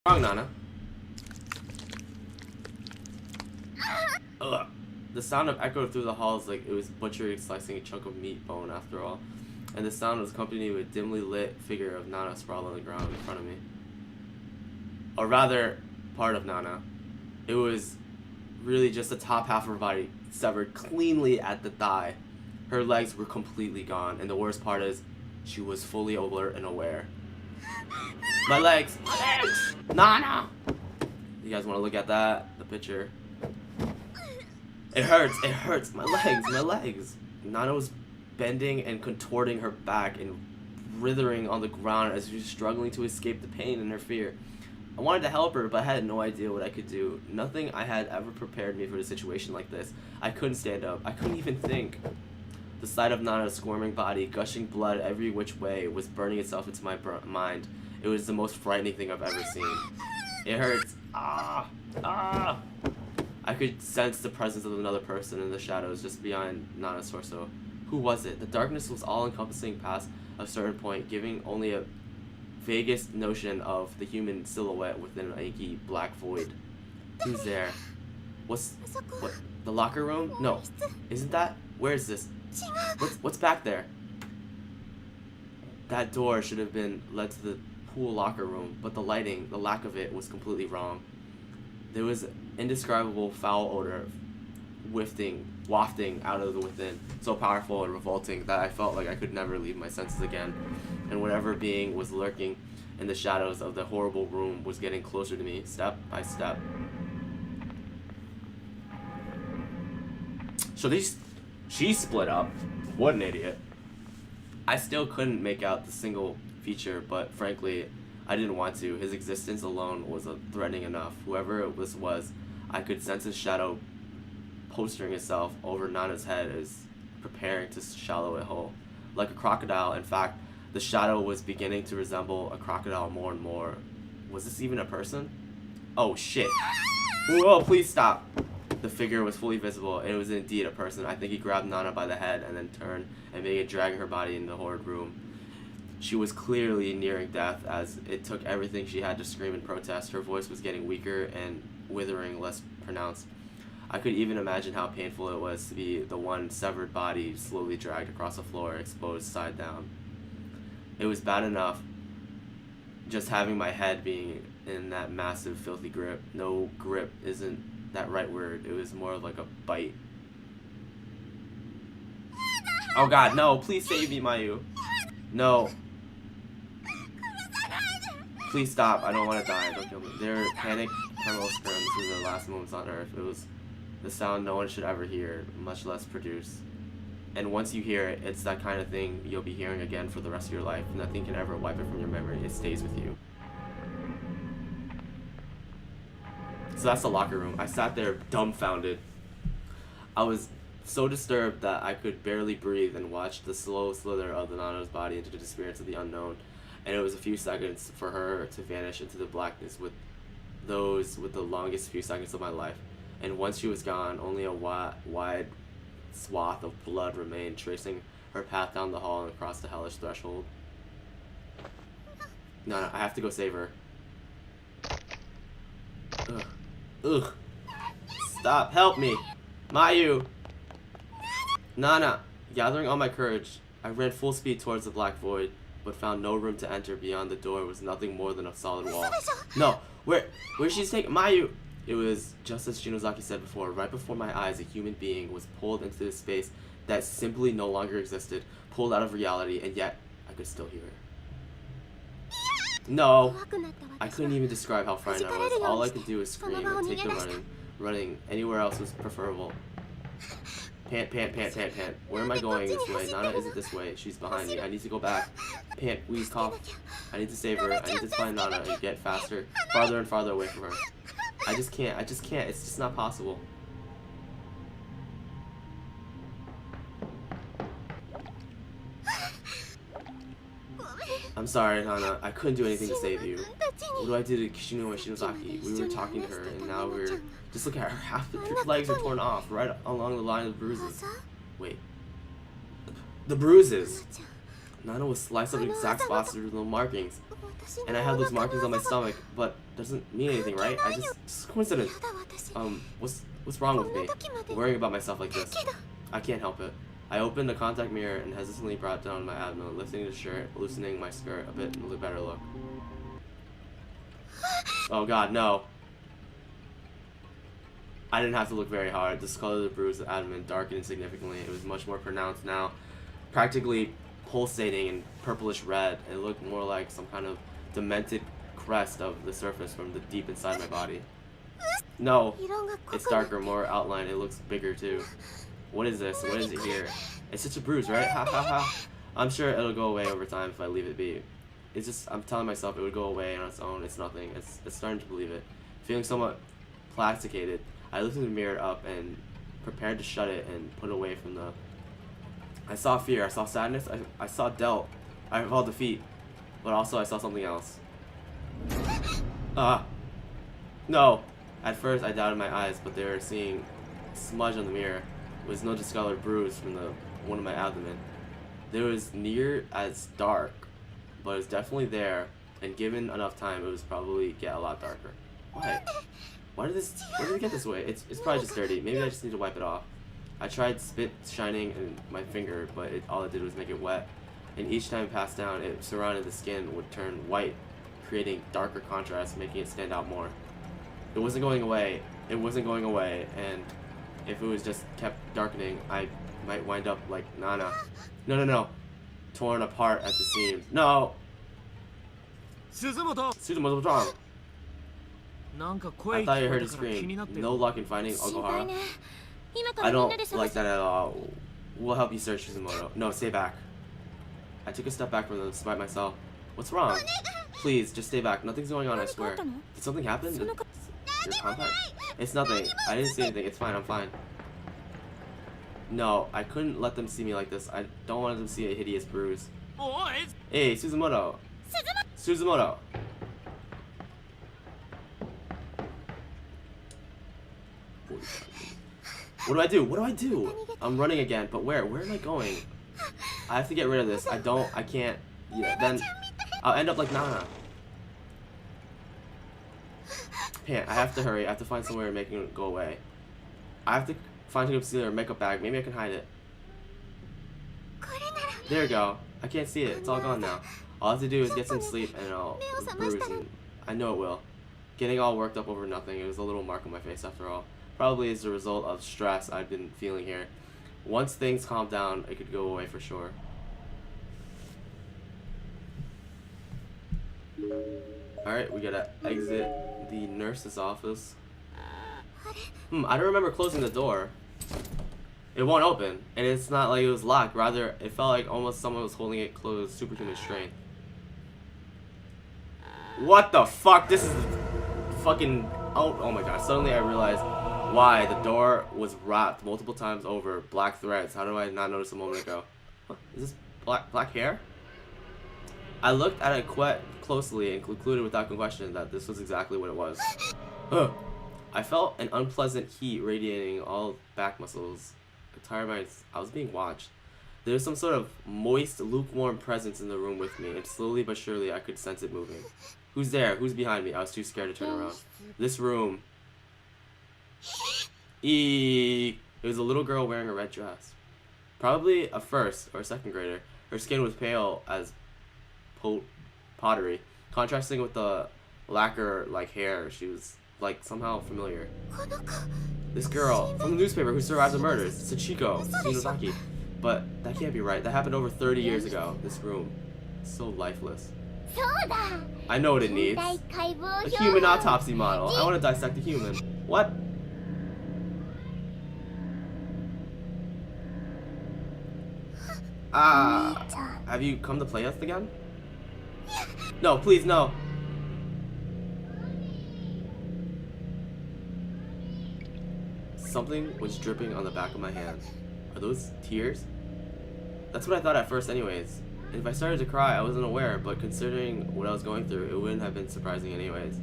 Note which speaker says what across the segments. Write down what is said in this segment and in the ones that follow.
Speaker 1: Wrong, Nana. Ugh. The sound of echoed through the halls like it was butchering, slicing a chunk of meat bone after all. And the sound was accompanied with a dimly lit figure of Nana sprawled on the ground in front of me. Or rather, part of Nana. It was really just the top half of her body severed cleanly at the thigh. Her legs were completely gone, and the worst part is, she was fully alert and aware. My legs! My legs! Nana! You guys want to look at that? The picture. It hurts! My legs! Nana was bending and contorting her back and writhing on the ground as she was struggling to escape the pain and her fear. I wanted to help her, but I had no idea what I could do. Nothing I had ever prepared me for a situation like this. I couldn't stand up. I couldn't even think. The sight of Nana's squirming body, gushing blood every which way, was burning itself into my mind. It was the most frightening thing I've ever seen. It hurts. Ah! I could sense the presence of another person in the shadows just behind Nana's torso. Who was it? The darkness was all-encompassing past a certain point, giving only a vaguest notion of the human silhouette within an inky black void. Who's there? What? The locker room? No. Isn't that? Where is this? What's back there? That door should have been led to the pool locker room, but the lighting, the lack of it, was completely wrong. There was indescribable foul odor wafting out of the within, so powerful and revolting that I felt like I could never leave my senses again, and whatever being was lurking in the shadows of the horrible room was getting closer to me, step by step. So she split up. What an idiot. I still couldn't make out the single feature, but frankly, I didn't want to. His existence alone was threatening enough. Whoever it was, I could sense his shadow postering itself over Nana's head as preparing to swallow it whole. Like a crocodile, in fact, the shadow was beginning to resemble a crocodile more and more. Was this even a person? Oh shit. Whoa, please stop. The figure was fully visible, and it was indeed a person. I think he grabbed Nana by the head and then turned and began dragging her body into the horrid room. She was clearly nearing death, as it took everything she had to scream in protest. Her voice was getting weaker and withering less pronounced. I could even imagine how painful it was to be the one severed body slowly dragged across the floor, exposed side down. It was bad enough just having my head being in that massive, filthy grip. No, grip isn't that right word. It was more like a bite. Oh god, no, please save me, Mayu. No. Please stop, I don't want to die, don't kill me. Their panic tremors through their last moments on Earth. It was the sound no one should ever hear, much less produce. And once you hear it, it's that kind of thing you'll be hearing again for the rest of your life. Nothing can ever wipe it from your memory, it stays with you. So that's the locker room. I sat there dumbfounded. I was so disturbed that I could barely breathe and watched the slow slither of the Nana's body into the disappearance of the unknown. And it was a few seconds for her to vanish into the blackness, with the longest few seconds of my life. And once she was gone, only a wide swath of blood remained, tracing her path down the hall and across the hellish threshold. No, I have to go save her. Ugh. Stop, help me. Mayu. Nana. Gathering all my courage, I ran full speed towards the black void, but found no room to enter. Beyond the door was nothing more than a solid wall. No, where's she's taking Mayu? It was just as Shinozaki said before. Right before my eyes, a human being was pulled into this space that simply no longer existed, pulled out of reality, and yet I could still hear her. No, I couldn't even describe how frightened I was. All I could do was scream and take the running. Anywhere else was preferable. Pant. Where am I going this way? Nana isn't this way. She's behind me. I need to go back. Pant, wheeze, cough. I need to save her. I need to find Nana and get faster, farther and farther away from her. I just can't. It's just not possible. I'm sorry, Nana. I couldn't do anything to save you. What do I do to Kishino and Shinozaki? We were talking to her, and now we're... Just look at her. Half the legs are torn off, right along the line of the bruises. Wait. The bruises! Nana was sliced up in exact spots with no markings. And I have those markings on my stomach, but doesn't mean anything, right? It's coincidence. What's wrong with me? Worrying about myself like this. I can't help it. I opened the contact mirror and hesitantly brought down my abdomen, lifting the shirt, loosening my skirt a bit and a better look. Oh god, no. I didn't have to look very hard. The color of the bruised abdomen darkened significantly. It was much more pronounced now, practically pulsating in purplish red. It looked more like some kind of demented crest of the surface from the deep inside my body. No, it's darker, more outlined. It looks bigger too. What is this? What is it here? It's just a bruise, right? Ha ha ha. I'm sure it'll go away over time if I leave it be. It's just, I'm telling myself it would go away on its own. It's nothing. It's starting to believe it. Feeling somewhat plasticated, I lifted the mirror up and prepared to shut it and put it away from the... I saw fear, I saw sadness, I saw doubt, I felt defeat, but also I saw something else. No! At first I doubted my eyes, but they were seeing smudge on the mirror. It was no discolored bruise from the one of my abdomen. There was near as dark, but it was definitely there, and given enough time, it was probably get a lot darker. Why? Why did it get this way? It's probably just dirty. Maybe I just need to wipe it off. I tried spit shining in my finger, but all it did was make it wet. And each time it passed down, it surrounded the skin would turn white, creating darker contrast, making it stand out more. It wasn't going away. It wasn't going away, and if it was just kept darkening, I might wind up like Nana. No. Torn apart at the seams. No! Suzumoto, what's wrong? I thought you heard a scream. No luck in finding Okuhara. I don't like that at all. We'll help you search Suzumoto. No, stay back. I took a step back from them despite myself. What's wrong? Please, just stay back. Nothing's going on, I swear. Did something happen? Your contact? It's nothing. I didn't see anything. It's fine, I'm fine. No, I couldn't let them see me like this. I don't want them to see a hideous bruise. Hey, Suzumoto. Suzumoto. What do I do? What do I do? I'm running again, but where? Where am I going? I have to get rid of this. I can't. Yeah, then I'll end up like Nana. Can't. I have to hurry. I have to find somewhere making it go away. I have to find a concealer or makeup bag. Maybe I can hide it. There we go. I can't see it. It's all gone now. All I have to do is get some sleep and I'll bruise. And I know it will. Getting all worked up over nothing. It was a little mark on my face after all. Probably as a result of stress I've been feeling here. Once things calm down, it could go away for sure. Alright, we gotta exit the nurse's office. I don't remember closing the door. It won't open, and it's not like it was locked. Rather, it felt like almost someone was holding it closed. Superhuman strength. What the fuck? This is fucking... Oh my god. Suddenly I realized why the door was wrapped multiple times over black threads. How do I not notice a moment ago? Huh, is this black hair? I looked at it quite closely and concluded without question that this was exactly what it was. I felt an unpleasant heat radiating all back muscles. I was being watched. There was some sort of moist, lukewarm presence in the room with me, and slowly but surely I could sense it moving. Who's there? Who's behind me? I was too scared to turn around. This room. It was a little girl wearing a red dress. Probably a first or second grader. Her skin was pale as pottery, contrasting with the lacquer-like hair. She was like somehow familiar. This girl from the newspaper who survived the murders, Sachiko, Shinozaki. But that can't be right. That happened over 30 years ago. This room, so lifeless. I know what it needs. A human autopsy model. I want to dissect a human. What? Have you come to play us again? No, please, no. Something was dripping on the back of my hand. Are those tears? That's what I thought at first anyways. And if I started to cry, I wasn't aware, but considering what I was going through, it wouldn't have been surprising anyways.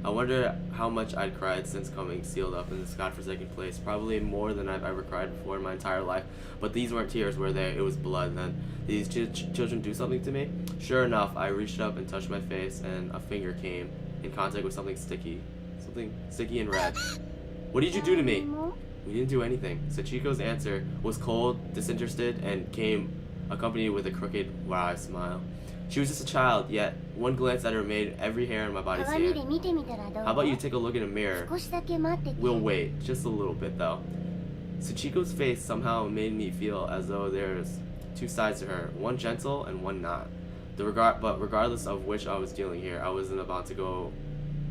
Speaker 1: I wonder how much I'd cried since coming sealed up in this godforsaken place. Probably more than I've ever cried before in my entire life. But these weren't tears, were they? It was blood then. Did these children do something to me? Sure enough, I reached up and touched my face, and a finger came in contact with something sticky. Something sticky and red. What did you do to me? We didn't do anything. Sachiko's answer was cold, disinterested, and came accompanied with a crooked, wry smile. She was just a child, yet one glance at her made every hair on my body stand. How about you take a look in a mirror? We'll wait, just a little bit though. Sachiko's face somehow made me feel as though there's two sides to her, one gentle and one not. But regardless of which I was dealing here, I wasn't about to go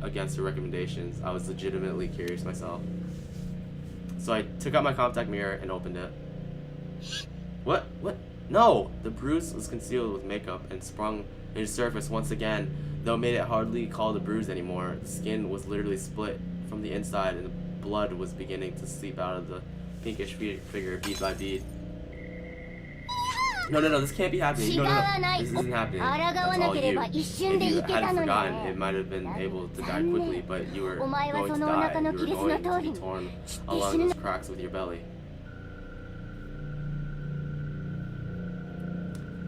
Speaker 1: against her recommendations. I was legitimately curious myself. So I took out my contact mirror and opened it. What? No! The bruise was concealed with makeup and sprung into surface once again, though it made it hardly called a bruise anymore. The skin was literally split from the inside and the blood was beginning to seep out of the pinkish figure bead by bead. No, this can't be happening. No, this isn't happening. That's all you. If you hadn't forgotten, it might have been able to die quickly, but you were going to die. You were going to be torn along those cracks with your belly.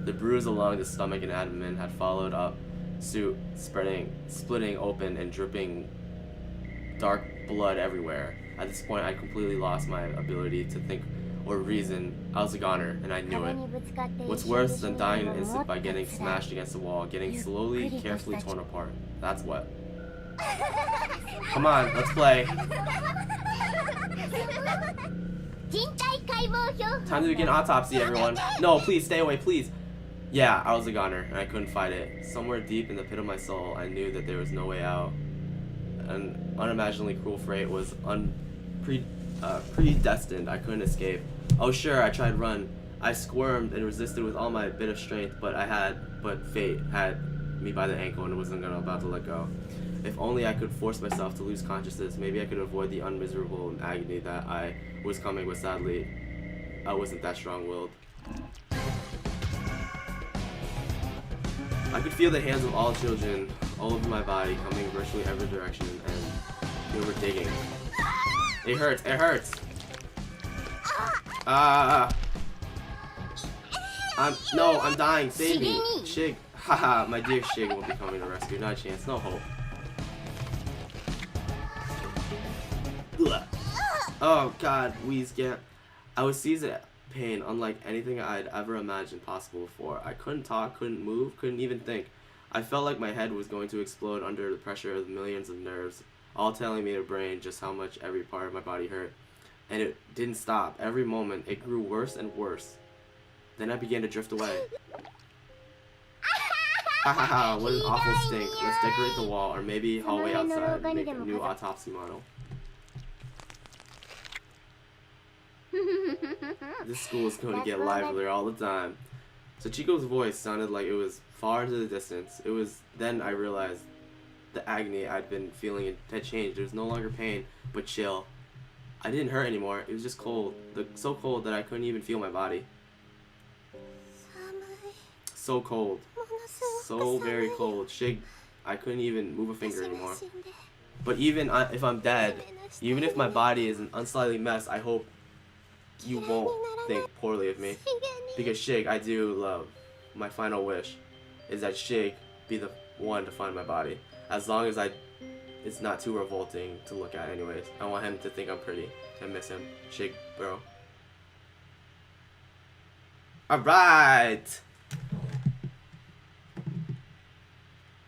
Speaker 1: The bruise along the stomach and abdomen had followed up suit, splitting open and dripping dark blood everywhere. At this point, I completely lost my ability to think or reason. I was a goner, and I knew it. What's worse than dying in an instant by getting smashed against the wall, getting slowly, carefully torn apart? That's what. Come on, let's play. Time to begin autopsy, everyone. No, please, stay away, please. Yeah, I was a goner, and I couldn't fight it. Somewhere deep in the pit of my soul, I knew that there was no way out. An unimaginably cruel fate was predestined. I couldn't escape. Oh sure, I tried to run. I squirmed and resisted with all my bit of strength, but fate had me by the ankle and wasn't about to let go. If only I could force myself to lose consciousness, maybe I could avoid the unmiserable agony that I was coming, but sadly, I wasn't that strong-willed. I could feel the hands of all children all over my body, coming virtually every direction, and they were digging. It hurts! I'm dying, save me! Shig, haha, my dear Shig will be coming to rescue, not a chance, no hope. Oh god, wheeze, get. I was seized at pain unlike anything I'd ever imagined possible before. I couldn't talk, couldn't move, couldn't even think. I felt like my head was going to explode under the pressure of millions of nerves, all telling me to brain just how much every part of my body hurt. And it didn't stop. Every moment, it grew worse and worse. Then I began to drift away. Ha ha ha, what an awful stink. Let's decorate the wall, or maybe hallway outside, make a new autopsy model. This school is going to get livelier all the time. Sachiko's voice sounded like it was far into the distance. It was then I realized the agony I'd been feeling had changed. It was no longer pain, but chill. I didn't hurt anymore. It was just cold. So cold that I couldn't even feel my body. So cold. So very cold. Shig, I couldn't even move a finger anymore. But even if I'm dead, even if my body is an unsightly mess, I hope you won't think poorly of me. Because Shig, I do love. My final wish is that Shig be the one to find my body. As long as it's not too revolting to look at anyways. I want him to think I'm pretty. I miss him. Shig, bro. Alright!